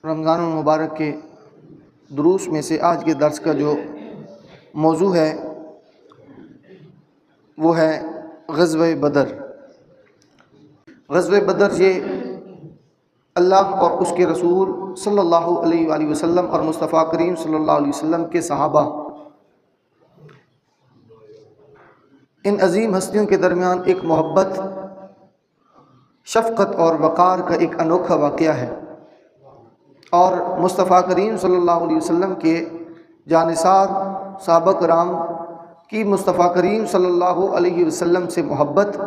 رمضان المبارک کے دروس میں سے آج کے درس کا جو موضوع ہے وہ ہے غزوہ بدر۔ غزوہ بدر یہ اللہ اور اس کے رسول صلی اللہ علیہ وآلہ وسلم اور مصطفیٰ کریم صلی اللہ علیہ وسلم کے صحابہ، ان عظیم ہستیوں کے درمیان ایک محبت، شفقت اور وقار کا ایک انوکھا واقعہ ہے، اور مصطفیٰ کریم صلی اللہ علیہ وسلم کے جانثار صحابہ کرام کی مصطفیٰ کریم صلی اللہ علیہ وسلم سے محبت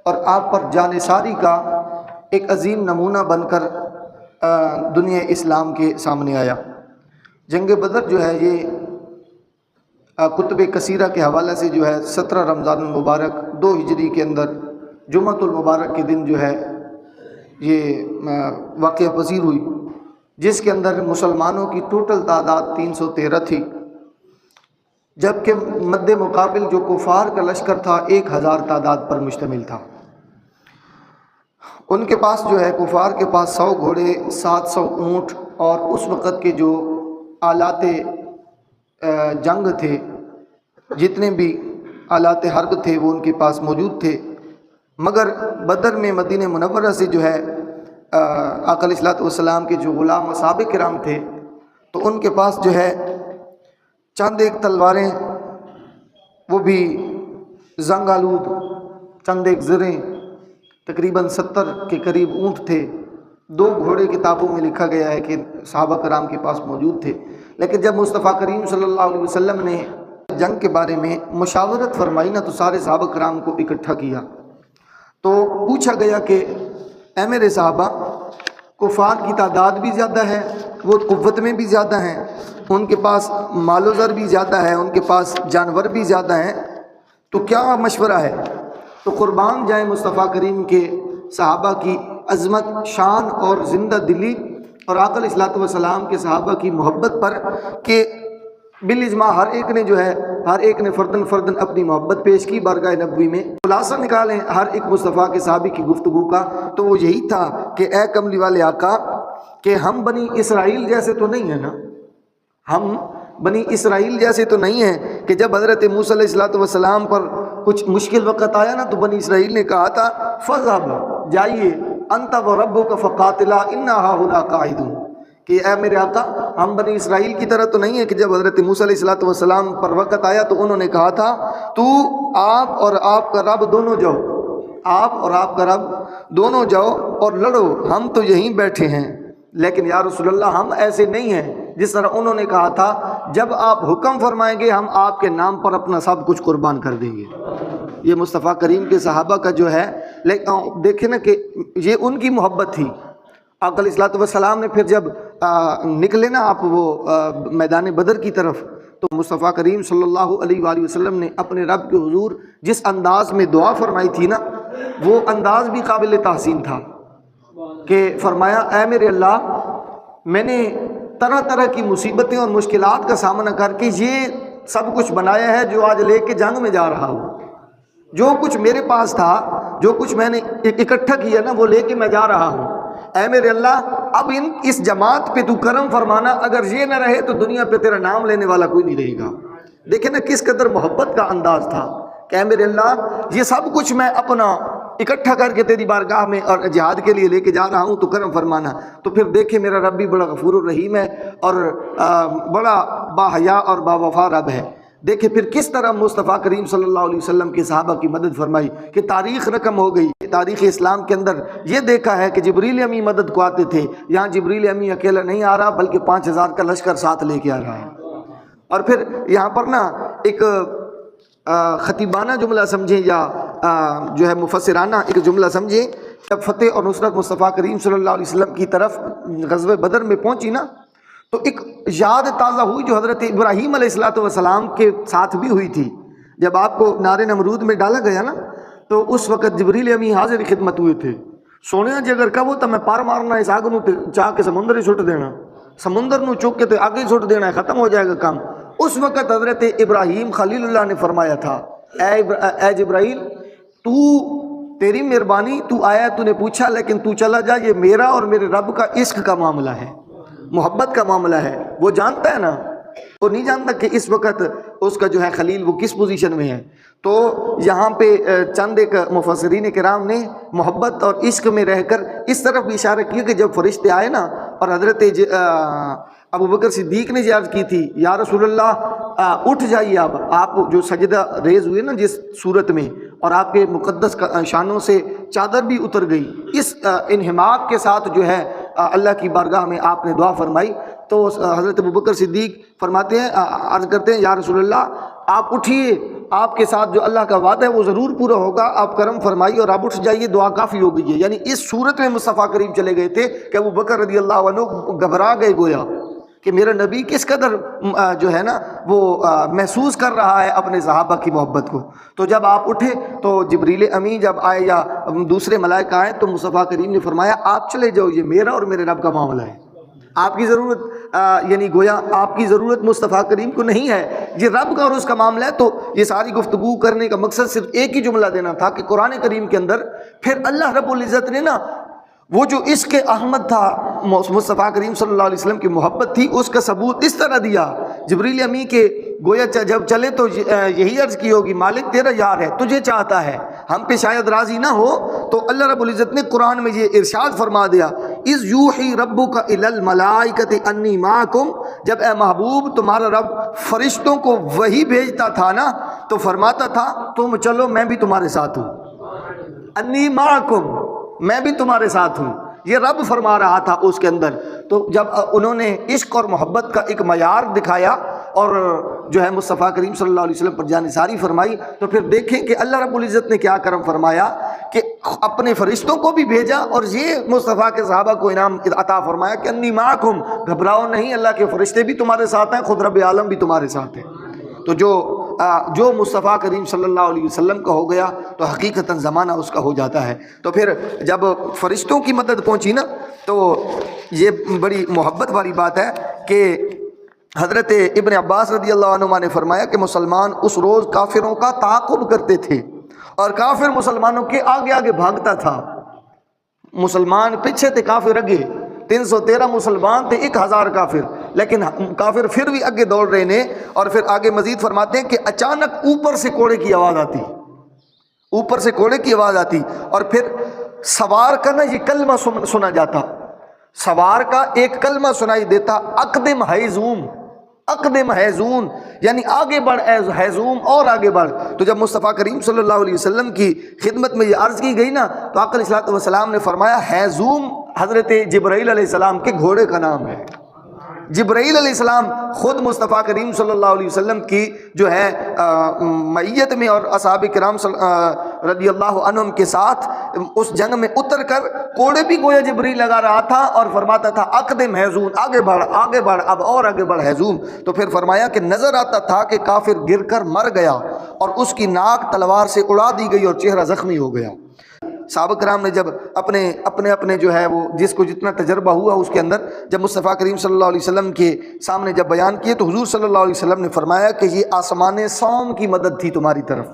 اور آپ پر جانثاری کا ایک عظیم نمونہ بن کر دنیا اسلام کے سامنے آیا۔ جنگ بدر جو ہے یہ کتب کثیرہ کے حوالے سے جو ہے 17 رمضان المبارک 2 ہجری کے اندر جمعۃ المبارک کے دن جو ہے یہ واقعہ پذیر ہوئی، جس کے اندر مسلمانوں کی ٹوٹل تعداد 313 تھی، جبکہ مد مقابل جو کفار کا لشکر تھا 1000 تعداد پر مشتمل تھا۔ ان کے پاس جو ہے کفار کے پاس 100 گھوڑے، 700 اونٹ اور اس وقت کے جو آلات جنگ تھے، جتنے بھی آلات حرب تھے وہ ان کے پاس موجود تھے۔ مگر بدر میں مدینہ منورہ سے جو ہے آقا علیہ الصلوۃ والسلام کے جو غلام و صحابہ کرام تھے، تو ان کے پاس جو ہے چند ایک تلواریں، وہ بھی زنگ آلود، چند ایک زریں، تقریباً 70 کے قریب اونٹ تھے، 2 گھوڑے کتابوں میں لکھا گیا ہے کہ صحابہ کرام کے پاس موجود تھے۔ لیکن جب مصطفیٰ کریم صلی اللہ علیہ وسلم نے جنگ کے بارے میں مشاورت فرمائی نا، تو سارے صحابہ کرام کو اکٹھا کیا، تو پوچھا گیا کہ اے میرے صحابہ، کفار کی تعداد بھی زیادہ ہے، وہ قوت میں بھی زیادہ ہیں، ان کے پاس مال و زر بھی زیادہ ہے، ان کے پاس جانور بھی زیادہ ہیں، تو کیا مشورہ ہے؟ تو قربان جائیں مصطفیٰ کریم کے صحابہ کی عظمت، شان اور زندہ دلی اور آقا علیہ الصلوۃ والسلام کے صحابہ کی محبت پر کہ بالاجماع ہر ایک نے فردن اپنی محبت پیش کی بارگاہ نبوی میں۔ خلاصہ نکالیں ہر ایک مصطفیٰ کے صحابی کی گفتگو کا، تو وہ یہی تھا کہ اے کملی والے آقا، کہ ہم بنی اسرائیل جیسے تو نہیں ہیں نا، ہم بنی اسرائیل جیسے تو نہیں ہیں کہ جب حضرت موسیٰ علیہ الصلوۃ والسلام پر کچھ مشکل وقت آیا نا، تو بنی اسرائیل نے کہا تھا فَاذْهَبْ، جائیے، انت وَرَبُّكَ فَقَاتِلَا إِنَّا هَاهُنَا قَاعِدُونَ، کہ اے میرے آقا، ہم بنی اسرائیل کی طرح تو نہیں ہے کہ جب حضرت موسیٰ علیہ الصلوۃ والسلام پر وقت آیا تو انہوں نے کہا تھا تو آپ اور آپ کا رب دونوں جاؤ، آپ اور آپ کا رب دونوں جاؤ اور لڑو، ہم تو یہیں بیٹھے ہیں۔ لیکن یا رسول اللہ، ہم ایسے نہیں ہیں جس طرح انہوں نے کہا تھا جب آپ حکم فرمائیں گے ہم آپ کے نام پر اپنا سب کچھ قربان کر دیں گے۔ یہ مصطفیٰ کریم کے صحابہ کا جو ہے، دیکھیں نا کہ یہ ان کی محبت تھی۔ آقا علیہ الصلوۃ والسلام نے پھر جب نکلے نا آپ وہ میدان بدر کی طرف، تو مصطفیٰ کریم صلی اللہ علیہ وآلہ وسلم نے اپنے رب کے حضور جس انداز میں دعا فرمائی تھی نا، وہ انداز بھی قابل تحسین تھا کہ فرمایا اے میرے اللہ، میں نے طرح طرح کی مصیبتیں اور مشکلات کا سامنا کر کے یہ سب کچھ بنایا ہے جو آج لے کے جنگ میں جا رہا ہوں۔ جو کچھ میرے پاس تھا، جو کچھ میں نے اکٹھا کیا نا، وہ لے کے میں جا رہا ہوں۔ اے میرے اللہ، اب اس جماعت پہ تو کرم فرمانا، اگر یہ نہ رہے تو دنیا پہ تیرا نام لینے والا کوئی نہیں رہے گا۔ دیکھیں نا کس قدر محبت کا انداز تھا کہ اے میرے اللہ، یہ سب کچھ میں اپنا اکٹھا کر کے تیری بارگاہ میں اور جہاد کے لیے لے کے جا رہا ہوں، تو کرم فرمانا۔ تو پھر دیکھیں میرا رب بھی بڑا غفور الرحیم ہے اور بڑا باحیا اور باوفا رب ہے۔ دیکھیں پھر کس طرح مصطفیٰ کریم صلی اللہ علیہ وسلم کے صحابہ کی مدد فرمائی کہ تاریخ رقم ہو گئی۔ تاریخ اسلام کے اندر یہ دیکھا ہے کہ جبریل امی مدد کو آتے تھے، یہاں جبریل امی اکیلا نہیں آ رہا بلکہ 5000 کا لشکر ساتھ لے کے آ رہا ہے۔ اور پھر یہاں پر نا ایک خطیبانہ جملہ سمجھیں یا جو ہے مفسرانہ ایک جملہ سمجھیں، جب فتح اور نصرت مصطفیٰ کریم صلی اللہ علیہ وسلم کی طرف غزوہ بدر میں پہنچی نا، تو ایک یاد تازہ ہوئی جو حضرت ابراہیم علیہ الصلوۃ والسلام کے ساتھ بھی ہوئی تھی۔ جب آپ کو نار نمرود میں ڈالا گیا نا، تو اس وقت جبریل امی حاضر خدمت ہوئے تھے۔ سونے جی اگر کہو تو میں پار مارنا اس آگ نو چاہ کے سمندر ہی سٹ دینا، سمندر نو چوک کے تو آگے سٹ دینا ہے، ختم ہو جائے گا کام۔ اس وقت حضرت ابراہیم خلیل اللہ نے فرمایا تھا اے جبرائیل، تو تیری مہربانی، تو آیا، تو نے پوچھا، لیکن تو چلا جا، یہ میرا اور میرے رب کا عشق کا معاملہ ہے۔ محبت کا معاملہ ہے، وہ جانتا ہے نا، وہ نہیں جانتا کہ اس وقت اس کا جو ہے خلیل وہ کس پوزیشن میں ہے۔ تو یہاں پہ چند ایک مفسرین کرام نے محبت اور عشق میں رہ کر اس طرف بھی اشارہ کیا کہ جب فرشتے آئے نا اور حضرت ابو بکر صدیق نے عرض کی تھی یا رسول اللہ اٹھ جائیے، اب آپ جو سجدہ ریز ہوئے نا جس صورت میں، اور آپ کے مقدس شانوں سے چادر بھی اتر گئی، اس انہماک کے ساتھ جو ہے اللہ کی بارگاہ میں آپ نے دعا فرمائی، تو حضرت ابو بکر صدیق فرماتے ہیں، عرض کرتے ہیں یا رسول اللہ آپ اٹھیے، آپ کے ساتھ جو اللہ کا وعدہ ہے وہ ضرور پورا ہوگا، آپ کرم فرمائیے اور آپ اٹھ جائیے، دعا کافی ہو گئی ہے۔ یعنی اس صورت میں مصطفیٰ کریم چلے گئے تھے کہ ابو بکر رضی اللہ عنہ گھبرا گئے، گویا کہ میرا نبی کس قدر جو ہے نا وہ محسوس کر رہا ہے اپنے صحابہ کی محبت کو۔ تو جب آپ اٹھے تو جبریل امین جب آئے یا دوسرے ملائکہ آئے تو مصطفیٰ کریم نے فرمایا آپ چلے جاؤ، یہ میرا اور میرے رب کا معاملہ ہے، آپ کی ضرورت یعنی گویا آپ کی ضرورت مصطفیٰ کریم کو نہیں ہے، یہ رب کا اور اس کا معاملہ ہے۔ تو یہ ساری گفتگو کرنے کا مقصد صرف ایک ہی جملہ دینا تھا کہ قرآن کریم کے اندر پھر اللہ رب العزت نے نا وہ جو عشق احمد تھا مصطفیٰ کریم صلی اللہ علیہ وسلم کی محبت تھی، اس کا ثبوت اس طرح دیا، جبریل امی کے گویا جب چلے تو یہی عرض کی ہوگی مالک تیرا یار ہے، تجھے چاہتا ہے، ہم پہ شاید راضی نہ ہو، تو اللہ رب العزت نے قرآن میں یہ ارشاد فرما دیا اذ یوحی ربک الی الملائکۃ انی معکم، جب اے محبوب تمہارا رب فرشتوں کو وحی بھیجتا تھا نا تو فرماتا تھا تم چلو میں بھی تمہارے ساتھ ہوں، انی معکم میں بھی تمہارے ساتھ ہوں، یہ رب فرما رہا تھا اس کے اندر۔ تو جب انہوں نے عشق اور محبت کا ایک معیار دکھایا اور جو ہے مصطفیٰ کریم صلی اللہ علیہ وسلم پر جانثاری فرمائی، تو پھر دیکھیں کہ اللہ رب العزت نے کیا کرم فرمایا کہ اپنے فرشتوں کو بھی بھیجا اور یہ مصطفیٰ کے صحابہ کو انعام عطا فرمایا کہ انی معکم، گھبراؤ نہیں، اللہ کے فرشتے بھی تمہارے ساتھ ہیں، خود رب عالم بھی تمہارے ساتھ ہے۔ تو جو مصطفیٰ کریم صلی اللہ علیہ وسلم کا ہو گیا تو حقیقتاً زمانہ اس کا ہو جاتا ہے۔ تو پھر جب فرشتوں کی مدد پہنچی نا تو یہ بڑی محبت والی بات ہے کہ حضرت ابن عباس رضی اللہ عنہما نے فرمایا کہ مسلمان اس روز کافروں کا تعاقب کرتے تھے اور کافر مسلمانوں کے آگے آگے بھاگتا تھا، مسلمان پیچھے تھے کافر آگے، 313 مسلمان تھے 1000 کافر، لیکن کافر پھر بھی آگے دوڑ رہے ہیں۔ اور پھر آگے مزید فرماتے ہیں کہ اچانک اوپر سے کوڑے کی آواز آتی، اوپر سے کوڑے کی آواز آتی، اور پھر سوار کا نا یہ کلمہ سنا جاتا، سوار کا ایک کلمہ سنائی دیتا، اقدم حیزوم، اقدم حیزون، یعنی آگے بڑھ حیزوم، اور آگے بڑھ۔ تو جب مصطفیٰ کریم صلی اللہ علیہ وسلم کی خدمت میں یہ عرض کی گئی نا تو آقا علیہ السلام نے فرمایا حیزوم حضرت جبرائیل علیہ السلام کے گھوڑے کا نام ہے۔ جبرائیل علیہ السلام خود مصطفیٰ کریم صلی اللہ علیہ وسلم کی جو ہے معیت میں اور اصحاب کرام رضی اللہ عنہم کے ساتھ اس جنگ میں اتر کر کوڑے بھی گویا جبرائیل لگا رہا تھا اور فرماتا تھا اقدم حیزون، آگے بڑھ آگے بڑھ، اب اور آگے بڑھ حیزون۔ تو پھر فرمایا کہ نظر آتا تھا کہ کافر گر کر مر گیا اور اس کی ناک تلوار سے اڑا دی گئی اور چہرہ زخمی ہو گیا۔ صحابہ کرام نے جب اپنے جو ہے وہ جس کو جتنا تجربہ ہوا اس کے اندر جب مصطفیٰ کریم صلی اللہ علیہ وسلم کے سامنے جب بیان کیے تو حضور صلی اللہ علیہ وسلم نے فرمایا کہ یہ آسمان سوم کی مدد تھی تمہاری طرف۔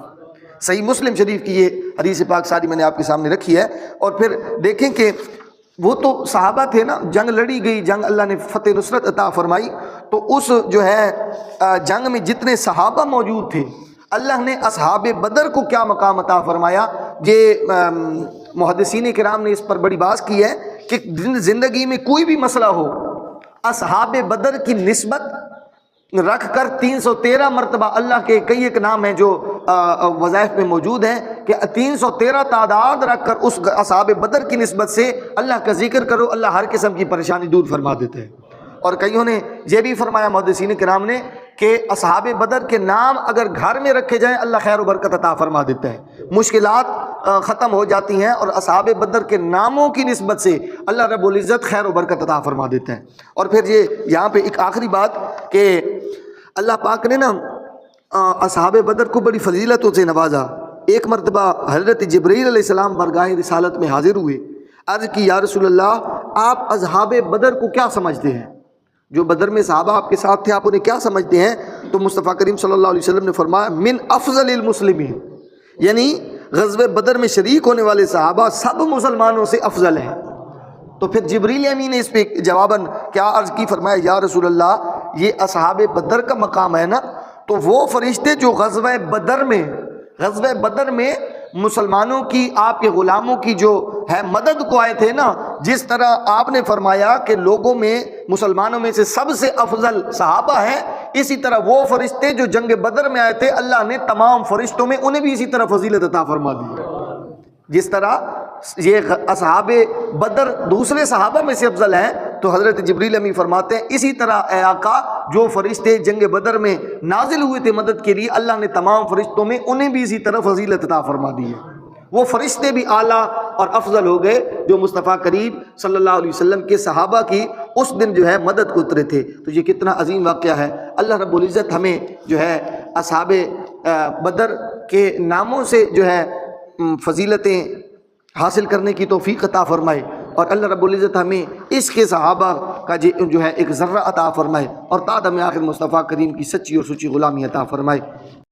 صحیح مسلم شریف کی یہ حدیث پاک ساری میں نے آپ کے سامنے رکھی ہے۔ اور پھر دیکھیں کہ وہ تو صحابہ تھے نا، جنگ لڑی گئی، جنگ اللہ نے فتح نصرت عطا فرمائی، تو اس جو ہے جنگ میں جتنے صحابہ موجود تھے اللہ نے اصحاب بدر کو کیا مقام عطا فرمایا۔ یہ محدثین کرام نے اس پر بڑی بحث کی ہے کہ زندگی میں کوئی بھی مسئلہ ہو اصحاب بدر کی نسبت رکھ کر 313 مرتبہ اللہ کے کئی ایک نام ہیں جو وظائف میں موجود ہیں کہ 313 تعداد رکھ کر اس اصحاب بدر کی نسبت سے اللہ کا ذکر کرو، اللہ ہر قسم کی پریشانی دور فرما دیتے ہیں۔ اور کئیوں نے یہ بھی فرمایا محدثین کرام نے کہ اصحاب بدر کے نام اگر گھر میں رکھے جائیں اللہ خیر و برکت عطا فرما دیتا ہے، مشکلات ختم ہو جاتی ہیں، اور اصحاب بدر کے ناموں کی نسبت سے اللہ رب العزت خیر و برکت عطا فرما دیتا ہے۔ اور پھر یہ یہاں پہ ایک آخری بات کہ اللہ پاک نے نا اصحاب بدر کو بڑی فضیلتوں سے نوازا۔ ایک مرتبہ حضرت جبرائیل علیہ السلام برگاہ رسالت میں حاضر ہوئے، عرض کی یا رسول اللہ آپ اصحاب بدر کو کیا سمجھتے ہیں؟ جو بدر میں صحابہ آپ کے ساتھ تھے آپ انہیں کیا سمجھتے ہیں؟ تو مصطفیٰ کریم صلی اللہ علیہ وسلم نے فرمایا من افضل المسلمین، یعنی غزوہ بدر میں شریک ہونے والے صحابہ سب مسلمانوں سے افضل ہیں، تو پھر جبریل امین نے اس پہ جواباً کیا عرض کی، فرمایا یا رسول اللہ یہ اصحاب بدر کا مقام ہے نا، تو وہ فرشتے جو غزوہ بدر میں مسلمانوں کی، آپ کے غلاموں کی جو ہے مدد کو آئے تھے نا، جس طرح آپ نے فرمایا کہ لوگوں میں مسلمانوں میں سے سب سے افضل صحابہ ہیں، اسی طرح وہ فرشتے جو جنگ بدر میں آئے تھے اللہ نے تمام فرشتوں میں انہیں بھی اسی طرح فضیلت عطا فرما دی، جس طرح یہ اصحاب بدر دوسرے صحابہ میں سے افضل ہیں، تو حضرت جبریل امین فرماتے ہیں اسی طرح اے آقا جو فرشتے جنگ بدر میں نازل ہوئے تھے مدد کے لیے، اللہ نے تمام فرشتوں میں انہیں بھی اسی طرح فضیلت عطا فرما دی ہے، وہ فرشتے بھی اعلیٰ اور افضل ہو گئے جو مصطفیٰ کریم صلی اللہ علیہ وسلم کے صحابہ کی اس دن جو ہے مدد کو اترے تھے۔ تو یہ کتنا عظیم واقعہ ہے۔ اللہ رب العزت ہمیں جو ہے اصحاب بدر کے ناموں سے جو ہے فضیلتیں حاصل کرنے کی توفیق عطا فرمائے، اور اللہ رب العزت ہمیں اس کے صحابہ کا جو ہے ایک ذرہ عطا فرمائے، اور تا ہمیں آخر مصطفیٰ کریم کی سچی اور سچی غلامی عطا فرمائے۔